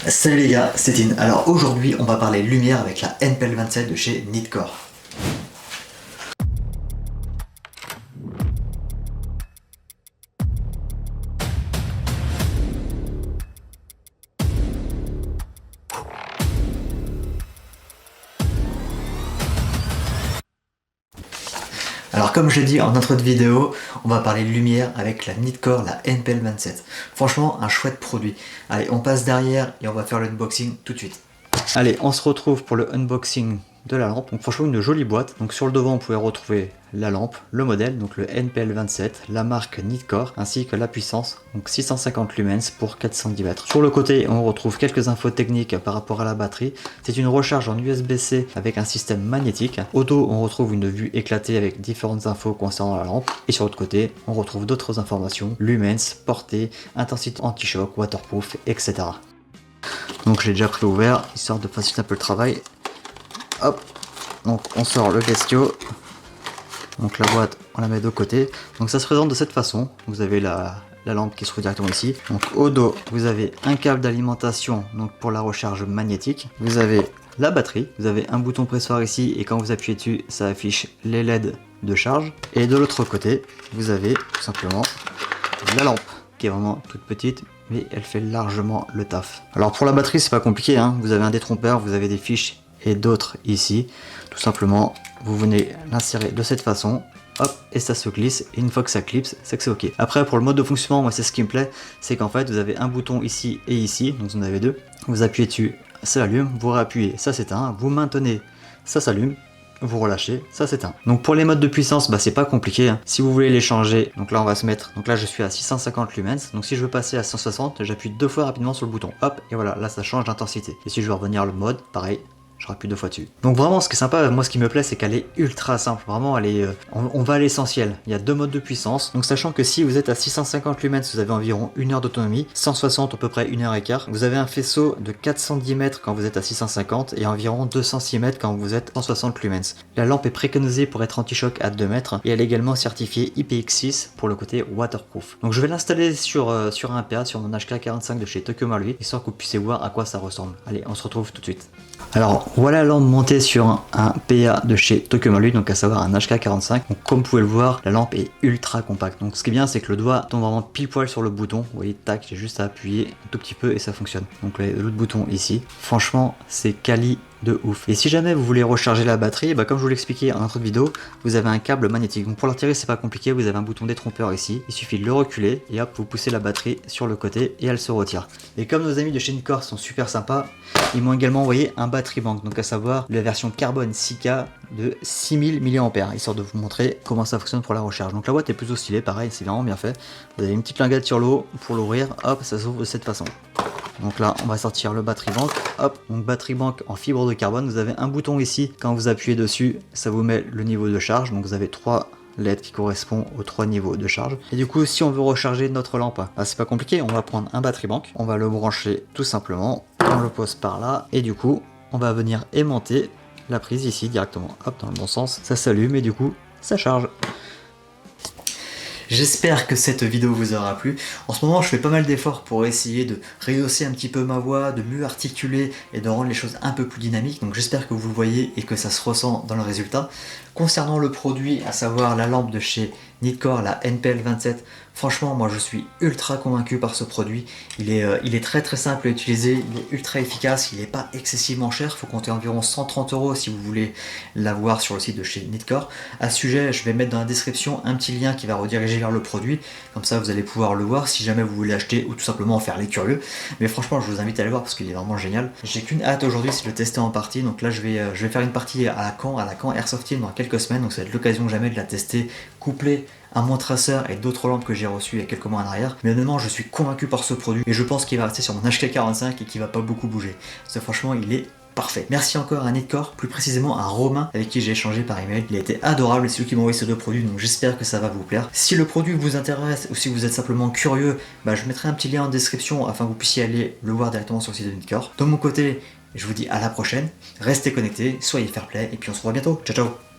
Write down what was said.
Salut les gars, c'est Tin. Alors aujourd'hui on va parler lumière avec la NPL27 de chez Nitecore. Alors comme je l'ai dit en intro de vidéo, on va parler lumière avec la Nitecore, la NPL27. Franchement un chouette produit. Allez, on passe derrière et on va faire l'unboxing tout de suite. Allez, on se retrouve pour le unboxing de la lampe. Donc franchement une jolie boîte. Donc sur le devant on pouvait retrouver la lampe, le modèle, donc le NPL27, la marque Nitecore, ainsi que la puissance, donc 650 lumens pour 410 mètres. Sur le côté on retrouve quelques infos techniques par rapport à la batterie. C'est une recharge en USB-C avec un système magnétique. Au dos on retrouve une vue éclatée avec différentes infos concernant la lampe. Et sur l'autre côté on retrouve d'autres informations, lumens, portée, intensité anti-choc, waterproof, etc. Donc j'ai déjà préouvert, histoire de faciliter un peu le travail. Hop, donc on sort le Guestio. Donc la boîte, on la met de côté. Donc ça se présente de cette façon. Vous avez la lampe qui se trouve directement ici. Donc au dos, vous avez un câble d'alimentation donc pour la recharge magnétique. Vous avez la batterie. Vous avez un bouton pressoir ici et quand vous appuyez dessus, ça affiche les LED de charge. Et de l'autre côté, vous avez tout simplement la lampe qui est vraiment toute petite, mais elle fait largement le taf. Alors pour la batterie, c'est pas compliqué, hein. Vous avez un détrompeur, vous avez des fiches et d'autres ici. Tout simplement, vous venez l'insérer de cette façon, hop, et ça se glisse. Et une fois que ça clipse, c'est que c'est ok. Après, pour le mode de fonctionnement, moi c'est ce qui me plaît, c'est qu'en fait, vous avez un bouton ici et ici, donc vous en avez deux. Vous appuyez dessus, ça allume, vous réappuyez, ça s'éteint, vous maintenez, ça s'allume. Vous relâchez, ça s'éteint. Donc pour les modes de puissance, bah c'est pas compliqué, hein. Si vous voulez les changer, donc là on va se mettre, donc là je suis à 650 lumens, donc si je veux passer à 160, j'appuie deux fois rapidement sur le bouton, hop, et voilà, là ça change d'intensité. Et si je veux revenir le mode, pareil, je rappuie deux fois dessus. Donc vraiment ce qui est sympa, moi ce qui me plaît c'est qu'elle est ultra simple, vraiment elle est, on va à l'essentiel. Il y a deux modes de puissance, donc sachant que si vous êtes à 650 lumens, vous avez environ 1 heure d'autonomie, 160 à peu près 1 heure et quart. Vous avez un faisceau de 410 mètres quand vous êtes à 650 et environ 206 mètres quand vous êtes à 160 lumens. La lampe est préconisée pour être anti-choc à 2 mètres et elle est également certifiée IPX6 pour le côté waterproof. Donc je vais l'installer sur un PA, sur mon HK45 de chez Tokyo Marui, histoire que vous puissiez voir à quoi ça ressemble. Allez, on se retrouve tout de suite. Alors voilà la lampe montée sur un PA de chez Tokyo Marui, donc à savoir un HK45. Donc comme vous pouvez le voir, la lampe est ultra compacte. Donc ce qui est bien, c'est que le doigt tombe vraiment pile poil sur le bouton. Vous voyez, tac, j'ai juste à appuyer un tout petit peu et ça fonctionne. Donc l'autre bouton ici, franchement c'est quali de ouf. Et si jamais vous voulez recharger la batterie, bah comme je vous l'expliquais en intro de vidéo, vous avez un câble magnétique. Donc pour la retirer, c'est pas compliqué, vous avez un bouton détrompeur ici, il suffit de le reculer et hop, vous poussez la batterie sur le côté et elle se retire. Et comme nos amis de chez Nitecore sont super sympas, ils m'ont également envoyé un battery bank, donc à savoir la version carbone 6K de 6000 mAh, histoire de vous montrer comment ça fonctionne pour la recharge. Donc la boîte est plutôt stylée, pareil, c'est vraiment bien fait. Vous avez une petite linguette sur l'eau pour l'ouvrir, hop, ça s'ouvre de cette façon. Donc là, on va sortir le battery bank. Hop, donc battery bank en fibre de carbone. Vous avez un bouton ici. Quand vous appuyez dessus, ça vous met le niveau de charge. Donc vous avez 3 LED qui correspondent aux 3 niveaux de charge. Et du coup, si on veut recharger notre lampe, bah, c'est pas compliqué. On va prendre un battery bank. On va le brancher tout simplement. On le pose par là. Et du coup, on va venir aimanter la prise ici directement. Hop, dans le bon sens. Ça s'allume et du coup, ça charge. J'espère que cette vidéo vous aura plu. En ce moment, je fais pas mal d'efforts pour essayer de rehausser un petit peu ma voix, de mieux articuler et de rendre les choses un peu plus dynamiques. Donc j'espère que vous le voyez et que ça se ressent dans le résultat. Concernant le produit, à savoir la lampe de chez Nitecore, la NPL27, franchement, moi je suis ultra convaincu par ce produit. Il est très très simple à utiliser, il est ultra efficace, il n'est pas excessivement cher. Il faut compter environ 130 € si vous voulez l'avoir sur le site de chez Nitecore. À ce sujet, je vais mettre dans la description un petit lien qui va rediriger vers le produit. Comme ça, vous allez pouvoir le voir si jamais vous voulez acheter ou tout simplement faire les curieux. Mais franchement, je vous invite à aller voir parce qu'il est vraiment génial. J'ai qu'une hâte aujourd'hui, c'est de le tester en partie. Donc là, je vais faire une partie à la Caen Airsoft Team dans quelques semaines. Donc ça va être l'occasion jamais de la tester couplée à mon traceur et d'autres lampes que j'ai reçues il y a quelques mois en arrière. Mais honnêtement, je suis convaincu par ce produit et je pense qu'il va rester sur mon HK45 et qu'il va pas beaucoup bouger. Parce que franchement, il est parfait. Merci encore à Nitecore, plus précisément à Romain avec qui j'ai échangé par email. Il a été adorable, c'est lui qui m'a envoyé ces deux produits, donc j'espère que ça va vous plaire. Si le produit vous intéresse ou si vous êtes simplement curieux, bah, je mettrai un petit lien en description afin que vous puissiez aller le voir directement sur le site de Nitecore. De mon côté, je vous dis à la prochaine, restez connectés, soyez fair play et puis on se revoit bientôt. Ciao ciao.